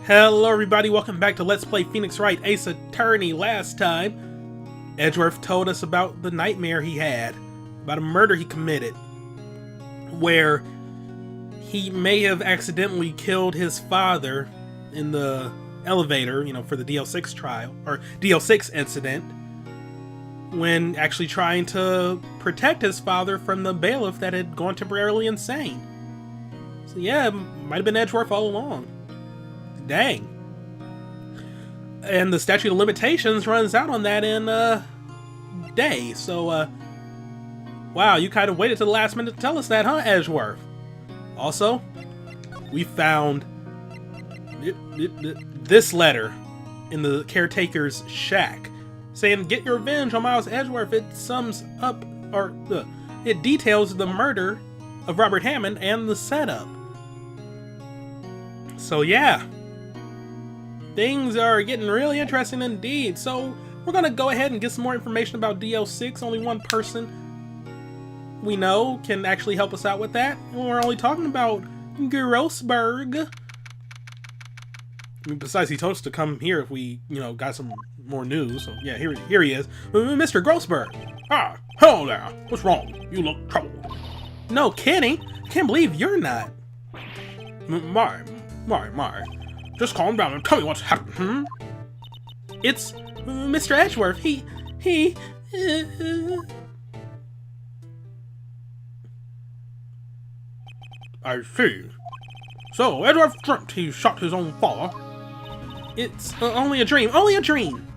Hello everybody, welcome back to Let's Play Phoenix Wright Ace Attorney. Last time, Edgeworth told us about the nightmare he had, about a murder he committed, where he may have accidentally killed his father in the elevator, for the DL-6 trial, or DL-6 incident, when actually trying to protect his father from the bailiff that had gone temporarily insane. So yeah, it might have been Edgeworth all along. Dang. And the statute of limitations runs out on that in a day, so wow, you kind of waited to the last minute to tell us that, huh, Edgeworth? Also, we found this letter in the caretaker's shack saying, "Get your revenge on Miles Edgeworth." It sums up, or it details the murder of Robert Hammond and the setup. So yeah, things are getting really interesting indeed. So we're gonna go ahead and get some more information about DL-6. Only one person we know can actually help us out with that. And we're only talking about Grossberg. I mean, besides, he told us to come here if we, got some more news. So yeah, here he is, Mr. Grossberg. Ah, hello there. What's wrong? You look troubled. No kidding. I can't believe you're not. My. Just calm down and tell me what's happened, It's Mr. Edgeworth. He... I see. So, Edgeworth dreamt he shot his own father. It's only a dream. Only a dream!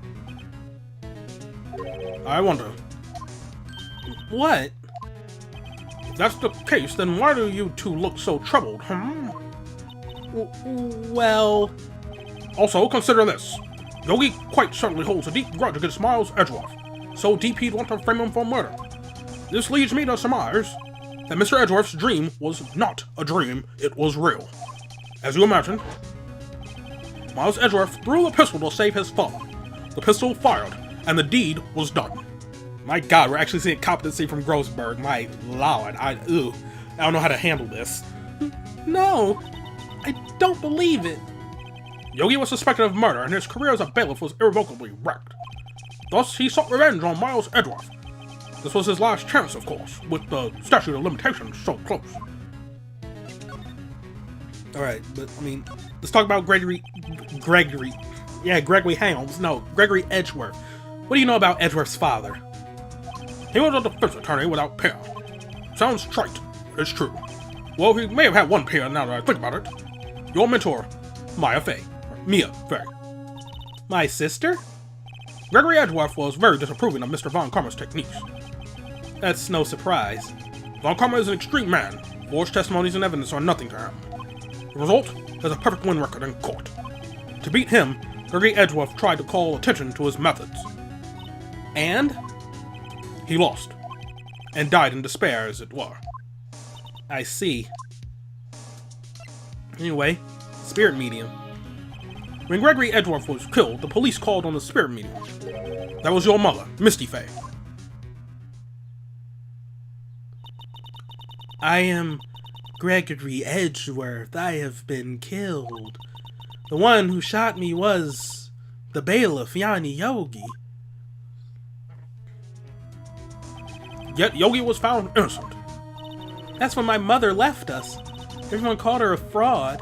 I wonder. What? If that's the case, then why do you two look so troubled, Well... Also, consider this. Yogi quite certainly holds a deep grudge against Miles Edgeworth, so deep he'd want to frame him for murder. This leads me to surmise that Mr. Edgeworth's dream was not a dream, it was real. As you imagined, Miles Edgeworth threw a pistol to save his father. The pistol fired, and the deed was done. My god, we're actually seeing competency from Grossberg. My lord, I don't know how to handle this. No, I don't believe it. Yogi was suspected of murder, and his career as a bailiff was irrevocably wrecked. Thus, he sought revenge on Miles Edgeworth. This was his last chance, of course, with the statute of limitations so close. Alright, but, let's talk about Gregory Helms. No, Gregory Edgeworth. What do you know about Edgeworth's father? He was a defense attorney without peer. Sounds trite, but it's true. Well, he may have had one peer now that I think about it. Your mentor, Mia Fey. My sister? Gregory Edgeworth was very disapproving of Mr. Von Karma's techniques. That's no surprise. Von Karma is an extreme man. Forged testimonies and evidence are nothing to him. The result is a perfect win record in court. To beat him, Gregory Edgeworth tried to call attention to his methods. And? He lost. And died in despair, as it were. I see. Anyway, spirit medium. When Gregory Edgeworth was killed, the police called on the spirit medium. That was your mother, Misty Fey. I am Gregory Edgeworth. I have been killed. The one who shot me was the bailiff, Yanni Yogi. Yet Yogi was found innocent. That's when my mother left us. Everyone called her a fraud.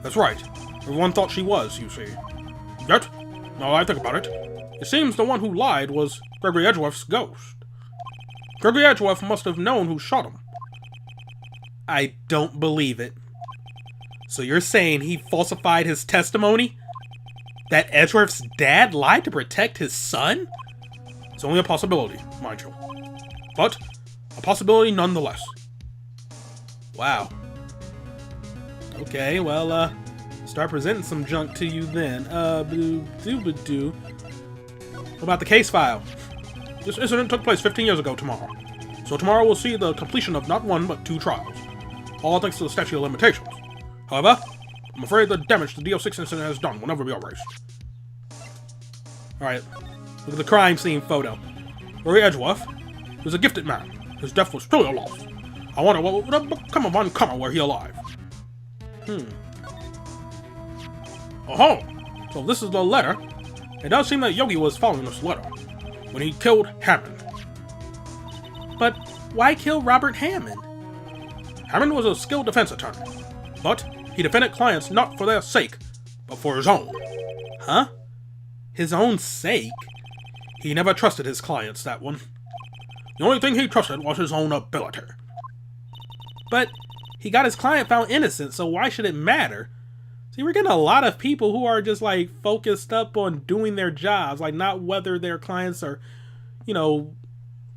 That's right. Everyone thought she was, you see. Yet, now that I think about it, it seems the one who lied was Gregory Edgeworth's ghost. Gregory Edgeworth must have known who shot him. I don't believe it. So you're saying he falsified his testimony? That Edgeworth's dad lied to protect his son? It's only a possibility, mind you. But, a possibility nonetheless. Wow. Okay, well, start presenting some junk to you then. What about the case file? This incident took place 15 years ago tomorrow. So tomorrow we'll see the completion of not one, but 2 trials. All thanks to the statute of limitations. However, I'm afraid the damage the DL-6 incident has done will never be erased. Alright, look at the crime scene photo. Gregory Edgeworth was a gifted man. His death was truly a loss. I wonder what would have become of Von Karma were he alive. Oh, so this is the letter. It does seem that Yogi was following this letter when he killed Hammond. But why kill Robert Hammond? Hammond was a skilled defense attorney, but he defended clients not for their sake, but for his own. Huh? His own sake? He never trusted his clients, that one. The only thing he trusted was his own ability. But he got his client found innocent, so why should it matter? See, we're getting a lot of people who are just, like, focused up on doing their jobs, like, not whether their clients are,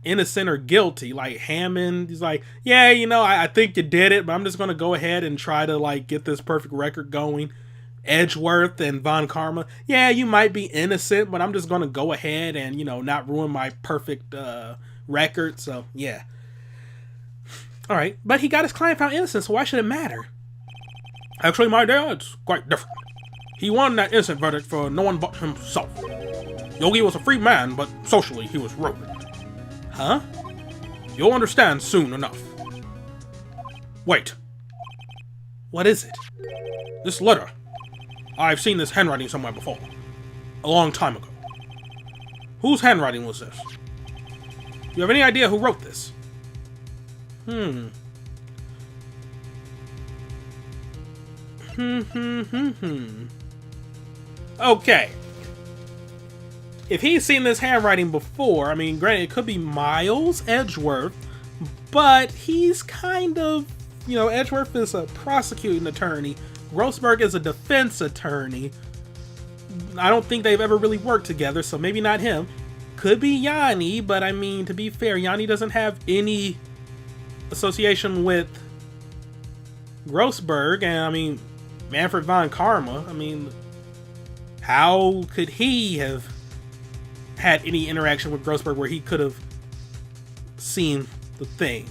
innocent or guilty. Like, Hammond, he's like, yeah, I think you did it, but I'm just going to go ahead and try to, like, get this perfect record going. Edgeworth and Von Karma, yeah, you might be innocent, but I'm just going to go ahead and, not ruin my perfect record, so, yeah. Alright, but he got his client found innocent, so why should it matter? Actually, my dear, it's quite different. He won that innocent verdict for no one but himself. Yogi was a free man, but socially he was ruined. Huh? You'll understand soon enough. Wait. What is it? This letter. I've seen this handwriting somewhere before. A long time ago. Whose handwriting was this? Do you have any idea who wrote this? Okay. If he's seen this handwriting before, I mean, granted, it could be Miles Edgeworth, but he's kind of, Edgeworth is a prosecuting attorney. Grossberg is a defense attorney. I don't think they've ever really worked together, so maybe not him. Could be Yanni, but I mean, to be fair, Yanni doesn't have any association with Grossberg, and I mean, Manfred von Karma, I mean, how could he have had any interaction with Grossberg where he could have seen the thing?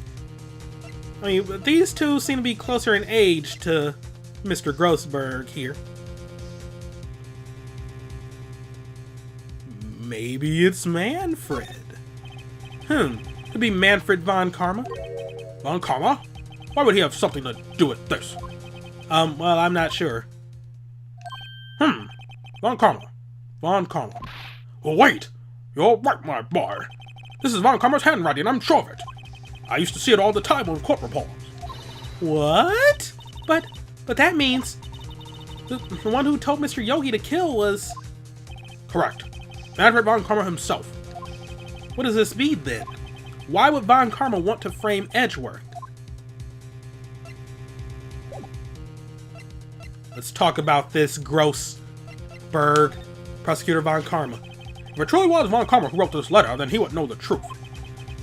I mean, but these two seem to be closer in age to Mr. Grossberg here. Maybe it's Manfred. Could be Manfred von Karma. Von Karma? Why would he have something to do with this? Well, I'm not sure. Von Karma. Von Karma. Well, wait! You're right, my boy. This is Von Karma's handwriting, I'm sure of it. I used to see it all the time on court reports. What? But that means the one who told Mr. Yogi to kill was... Correct. Manfred von Karma himself. What does this mean, then? Why would Von Karma want to frame Edgeworth? Let's talk about this Grossberg, Prosecutor Von Karma. If it truly was Von Karma who wrote this letter, then he would know the truth.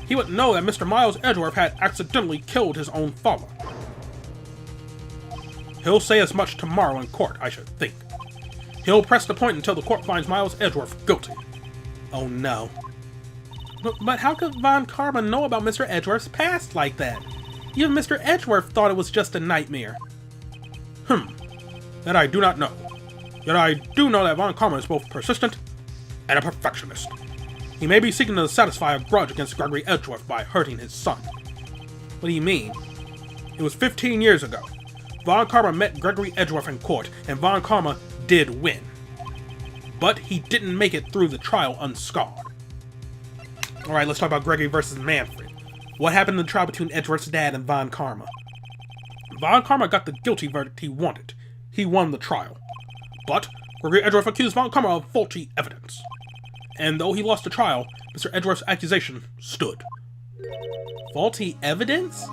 He would know that Mr. Miles Edgeworth had accidentally killed his own father. He'll say as much tomorrow in court, I should think. He'll press the point until the court finds Miles Edgeworth guilty. Oh no. But how could Von Karma know about Mr. Edgeworth's past like that? Even Mr. Edgeworth thought it was just a nightmare. That I do not know. Yet I do know that Von Karma is both persistent and a perfectionist. He may be seeking to satisfy a grudge against Gregory Edgeworth by hurting his son. What do you mean? It was 15 years ago. Von Karma met Gregory Edgeworth in court, and Von Karma did win. But he didn't make it through the trial unscarred. Alright, let's talk about Gregory versus Manfred. What happened in the trial between Edgeworth's dad and Von Karma? Von Karma got the guilty verdict he wanted. He won the trial. But Gregory Edgeworth accused Von Karma of faulty evidence. And though he lost the trial, Mr. Edgeworth's accusation stood. Faulty evidence?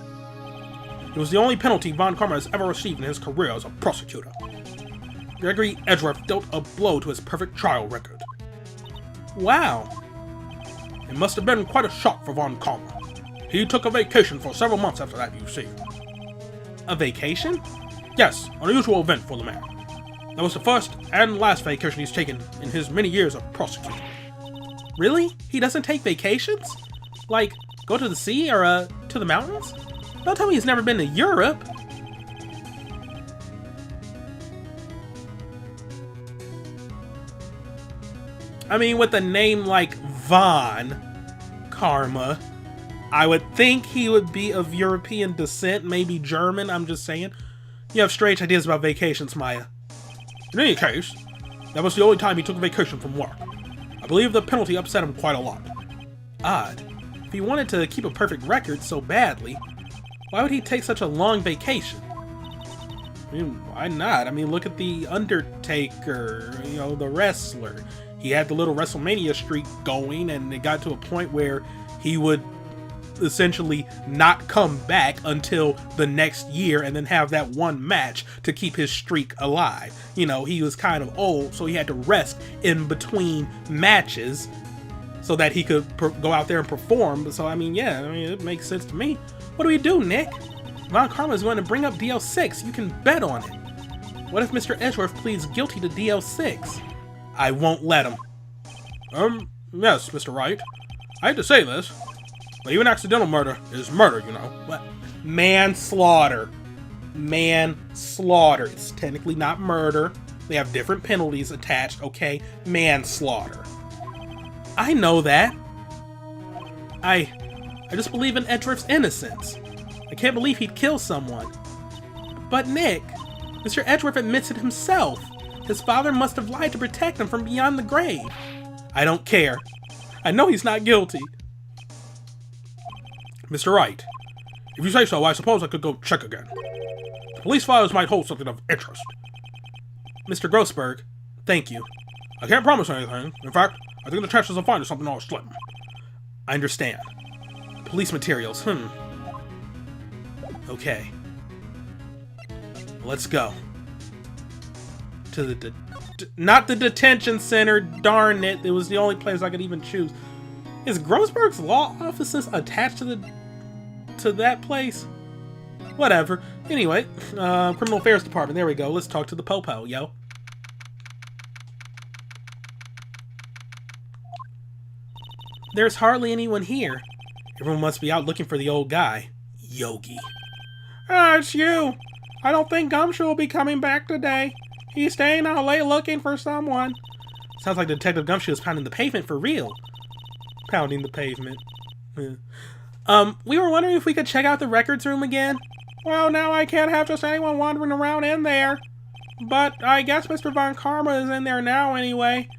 It was the only penalty Von Karma has ever received in his career as a prosecutor. Gregory Edgeworth dealt a blow to his perfect trial record. Wow. It must have been quite a shock for Von Karma. He took a vacation for several months after that, you see. A vacation? Yes, an unusual event for the man. That was the first and last vacation he's taken in his many years of prosecuting. Really? He doesn't take vacations? Like, go to the sea or, to the mountains? Don't tell me he's never been to Europe. I mean, with a name like Von Karma, I would think he would be of European descent, maybe German, I'm just saying. You have strange ideas about vacations, Maya. In any case, that was the only time he took a vacation from work. I believe the penalty upset him quite a lot. Odd. If he wanted to keep a perfect record so badly, why would he take such a long vacation? I mean, why not? I mean, look at The Undertaker, you know, the wrestler. He had the little WrestleMania streak going, and it got to a point where he would essentially not come back until the next year and then have that one match to keep his streak alive. You know, he was kind of old, so he had to rest in between matches so that he could go out there and perform. So, I mean, yeah, I mean, it makes sense to me. What do we do, Nick? Von Karma is going to bring up DL-6. You can bet on it. What if Mr. Edgeworth pleads guilty to DL-6? I won't let him. Yes, Mr. Wright. I hate to say this, but even accidental murder is murder, you know. What? Manslaughter. Manslaughter. It's technically not murder. They have different penalties attached, okay? Manslaughter. I know that. I just believe in Edgeworth's innocence. I can't believe he'd kill someone. But Nick, Mr. Edgeworth admits it himself. His father must have lied to protect him from beyond the grave. I don't care. I know he's not guilty. Mr. Wright, if you say so, I suppose I could go check again. The police files might hold something of interest. Mr. Grossberg, thank you. I can't promise anything. In fact, I think the chances of finding something are slim. I understand. Police materials, Okay. Let's go. To the not the detention center, darn it. It was the only place I could even choose. Is Grossberg's law offices attached to that place? Whatever. Anyway, Criminal Affairs Department. There we go. Let's talk to the Popo, yo. There's hardly anyone here. Everyone must be out looking for the old guy. Yogi. Ah, it's you. I don't think Gumshoe will be coming back today. He's staying out late looking for someone. Sounds like Detective Gumshoe is pounding the pavement for real. Pounding the pavement. We were wondering if we could check out the records room again. Well, now I can't have just anyone wandering around in there. But I guess Mr. Von Karma is in there now anyway.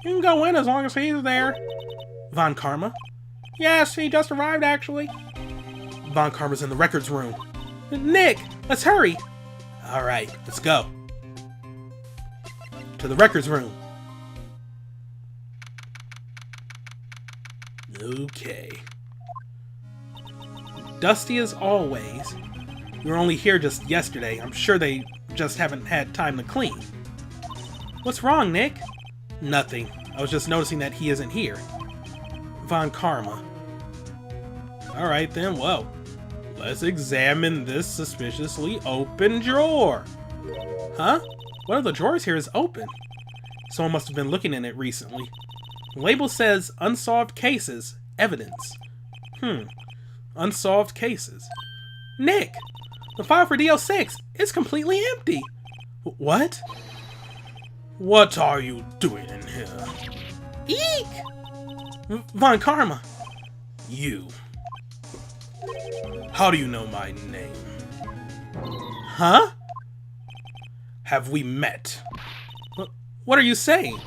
You can go in as long as he's there. Von Karma? Yes, he just arrived actually. Von Karma's in the records room. Nick, let's hurry. Alright, let's go. To the records room. Okay. Dusty as always. We were only here just yesterday. I'm sure they just haven't had time to clean. What's wrong, Nick? Nothing. I was just noticing that he isn't here. Von Karma. Alright then, well. Let's examine this suspiciously open drawer. Huh? One of the drawers here is open. Someone must have been looking in it recently. The label says unsolved cases, evidence. Unsolved cases. Nick! The file for DL-6 is completely empty. What? What are you doing in here? Eek! Von Karma. You. How do you know my name? Huh? Have we met? What are you saying?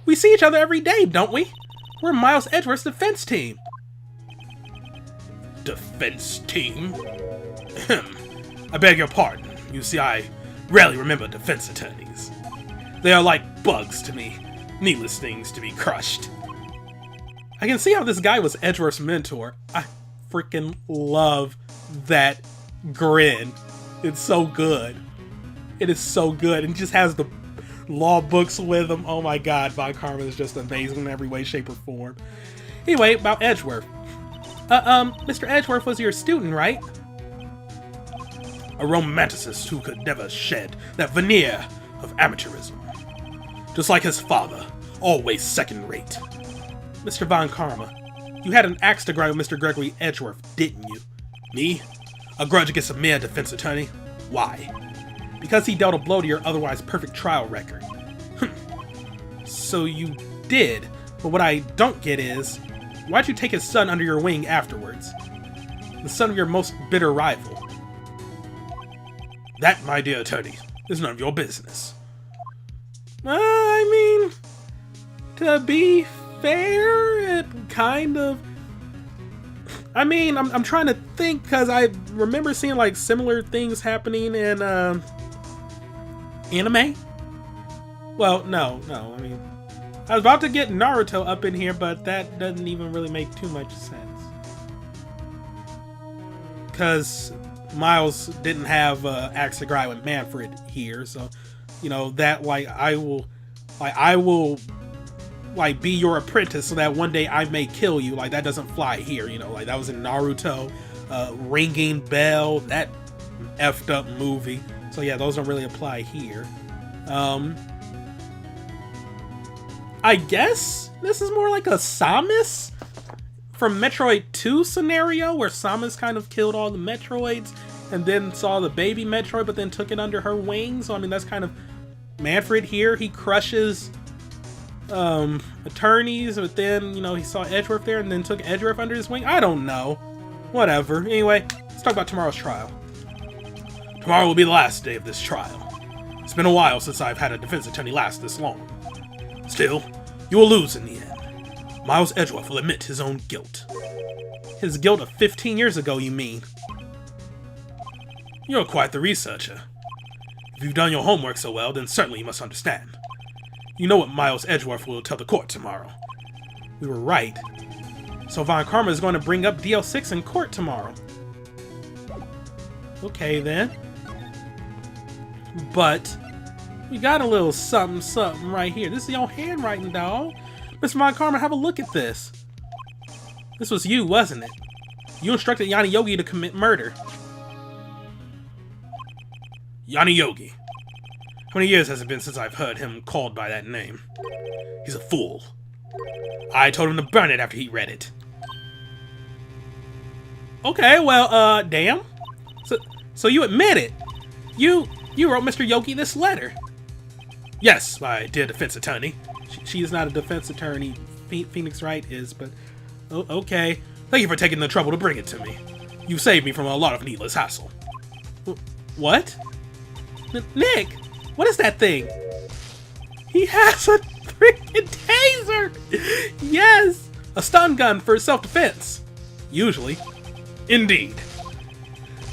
We see each other every day, don't we? We're Miles Edgeworth's defense team. Defense team? I beg your pardon. You see, I rarely remember defense attorneys. They are like bugs to me. Needless things to be crushed. I can see how this guy was Edgeworth's mentor. I freaking love that grin. It's so good. It is so good. And he just has the law books with him. Oh my god, Von Karma is just amazing in every way, shape, or form. Anyway, about Edgeworth. Mr. Edgeworth was your student, right? A romanticist who could never shed that veneer of amateurism. Just like his father, always second-rate. Mr. Von Karma, you had an axe to grind with Mr. Gregory Edgeworth, didn't you? Me? A grudge against a mere defense attorney? Why? Because he dealt a blow to your otherwise perfect trial record. So you did, but what I don't get is, why'd you take his son under your wing afterwards? The son of your most bitter rival. That, my dear attorney, is none of your business. I mean, to be fair, it kind of... I mean, I'm trying to think, because I remember seeing, like, similar things happening in, anime? Well, no, I mean... I was about to get Naruto up in here, but that doesn't even really make too much sense. Because Miles didn't have Axe to Grind with Manfred here, so, you know, that, like, I will, like, be your apprentice so that one day I may kill you. Like, that doesn't fly here, you know, like, that was in Naruto, Ringing Bell, that effed up movie. So yeah, those don't really apply here. I guess this is more like a Samus from Metroid 2 scenario, where Samus kind of killed all the Metroids and then saw the baby Metroid, but then took it under her wing. So I mean, that's kind of Manfred here. He crushes attorneys, but then, you know, he saw Edgeworth there and then took Edgeworth under his wing. I don't know. Whatever. Anyway, let's talk about tomorrow's trial. Tomorrow will be the last day of this trial. It's been a while since I've had a defense attorney last this long. Still, you will lose in the end. Miles Edgeworth will admit his own guilt. His guilt of 15 years ago, you mean? You're quite the researcher. If you've done your homework so well, then certainly you must understand. You know what Miles Edgeworth will tell the court tomorrow. We were right. So Von Karma is going to bring up DL-6 in court tomorrow. Okay then. But we got a little something right here. This is your handwriting, dog. Mr. Von Karma, have a look at this. This was you, wasn't it? You instructed Yanni Yogi to commit murder. Yanni Yogi. How many years has it been since I've heard him called by that name? He's a fool. I told him to burn it after he read it. Okay, well, damn. So you admit it. You wrote Mr. Yogi this letter. Yes, my dear defense attorney. She is not a defense attorney. Phoenix Wright is, but okay. Thank you for taking the trouble to bring it to me. You saved me from a lot of needless hassle. What? Nick, what is that thing? He has a freaking taser! Yes! A stun gun for self-defense. Usually. Indeed.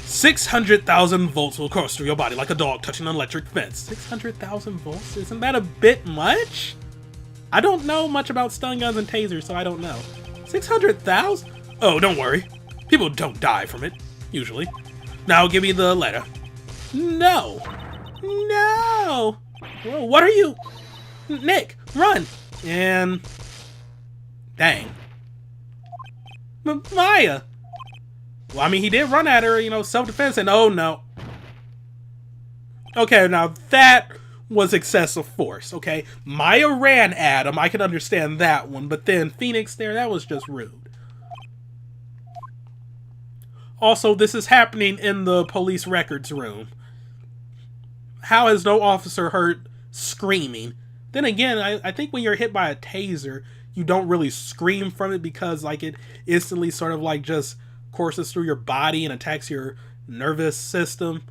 600,000 volts will course through your body like a dog touching an electric fence. 600,000 volts? Isn't that a bit much? I don't know much about stun guns and tasers, so I don't know. 600,000? Oh, don't worry. People don't die from it, usually. Now give me the letter. No. No. Whoa, what are you? Nick, run. And... dang. Maya. Well, I mean, he did run at her, you know, self-defense, and oh no. Okay, now that was excessive force, okay? Maya ran at him, I can understand that one, but then Phoenix there, that was just rude. Also, this is happening in the police records room. How has no officer heard screaming? Then again, I think when you're hit by a taser, you don't really scream from it because, like, it instantly sort of, like, just courses through your body and attacks your nervous system.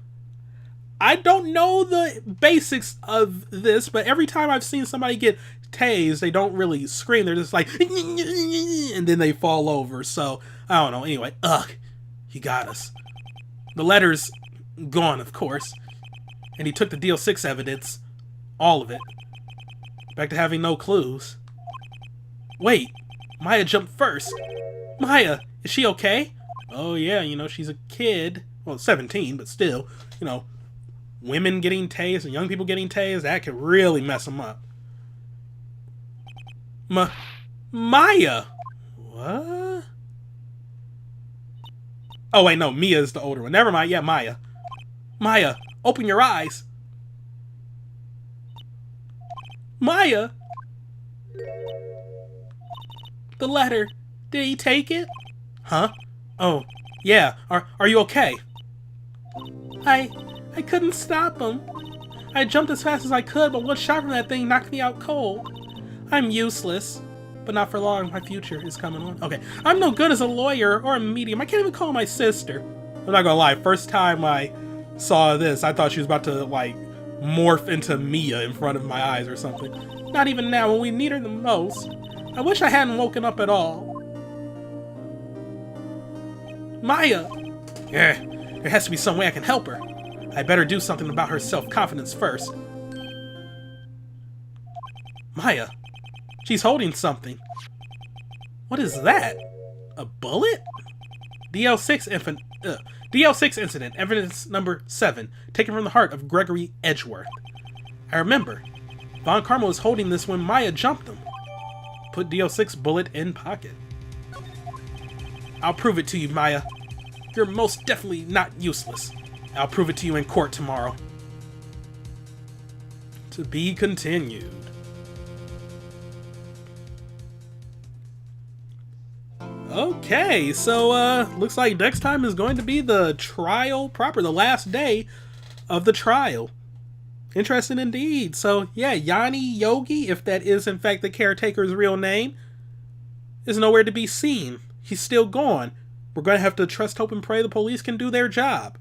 I don't know the basics of this, but every time I've seen somebody get tased, they don't really scream. They're just like, and then they fall over. So, I don't know. Anyway, he got us. The letter's gone, of course. And he took the DL-6 evidence. All of it. Back to having no clues. Wait, Maya jumped first. Maya, is she okay? Oh yeah, you know, she's a kid. Well, 17, but still, you know, women getting tased and young people getting tased, that could really mess them up. Maya! What? Oh wait, no, Mia's the older one. Never mind, yeah, Maya. Maya, open your eyes. Maya! The letter. Did he take it? Huh? Oh, yeah. Are you okay? I couldn't stop him. I jumped as fast as I could, but one shot from that thing knocked me out cold. I'm useless. But not for long, my future is coming on. Okay, I'm no good as a lawyer or a medium. I can't even call my sister. I'm not gonna lie, first time I saw this, I thought she was about to, like, morph into Mia in front of my eyes or something. Not even now when we need her the most. I wish I hadn't woken up at all. Maya! Yeah, there has to be some way I can help her. I better do something about her self-confidence first. Maya, she's holding something. What is that? A bullet? DL-6 incident, evidence number 7, taken from the heart of Gregory Edgeworth. I remember. Von Karma was holding this when Maya jumped him. Put DL-6 bullet in pocket. I'll prove it to you, Maya. You're most definitely not useless. I'll prove it to you in court tomorrow. To be continued. Okay, so looks like next time is going to be the trial proper, the last day of the trial. Interesting indeed. So yeah, Yanni Yogi, if that is in fact the caretaker's real name, is nowhere to be seen. He's still gone. We're going to have to trust, hope, and pray the police can do their job.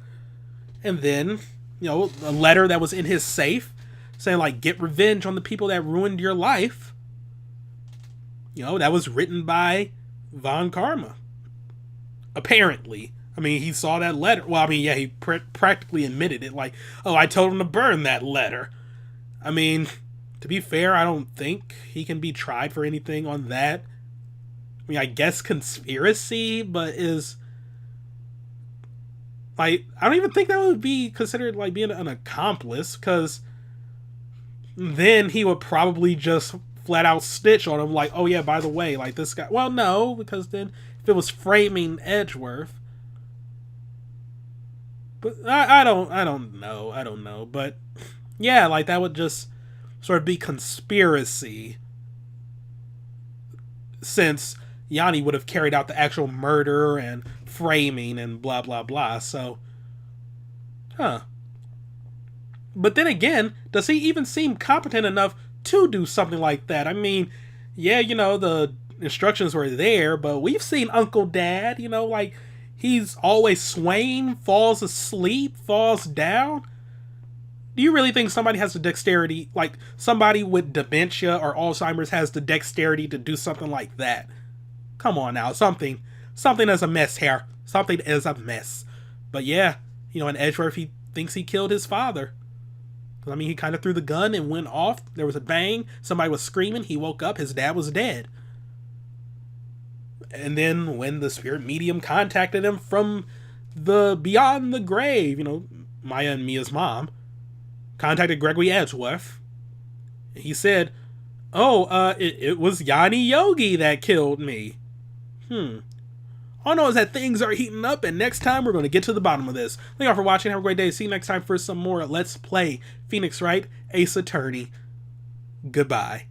And then, you know, a letter that was in his safe saying, like, get revenge on the people that ruined your life. You know, that was written by Von Karma. Apparently. I mean, he saw that letter. Well, I mean, yeah, he practically admitted it. Like, oh, I told him to burn that letter. I mean, to be fair, I don't think he can be tried for anything on that. I mean, I guess conspiracy, but is... like, I don't even think that would be considered, like, being an accomplice, because then he would probably just flat out snitch on him, like, oh yeah, by the way, like, this guy... well, no, because then if it was framing Edgeworth... but I don't know, but yeah, like, that would just sort of be conspiracy, since Yanni would have carried out the actual murder and framing and blah blah blah. So, but then again, does he even seem competent enough to do something like that? I mean, yeah, you know, the instructions were there, but we've seen Uncle Dad, you know, like, he's always swaying, falls asleep, falls down. Do you really think somebody has the dexterity, like somebody with dementia or Alzheimer's has the dexterity to do something like that? Come on now, something is a mess here. Something is a mess. But yeah, you know, in Edgeworth, he thinks he killed his father. I mean, he kind of threw the gun and went off. There was a bang. Somebody was screaming. He woke up. His dad was dead. And then when the spirit medium contacted him from the beyond the grave, you know, Maya and Mia's mom, contacted Gregory Edgeworth. He said, oh, it was Yanni Yogi that killed me. All I know is that things are heating up, and next time we're going to get to the bottom of this. Thank y'all for watching. Have a great day. See you next time for some more Let's Play Phoenix Wright Ace Attorney. Goodbye.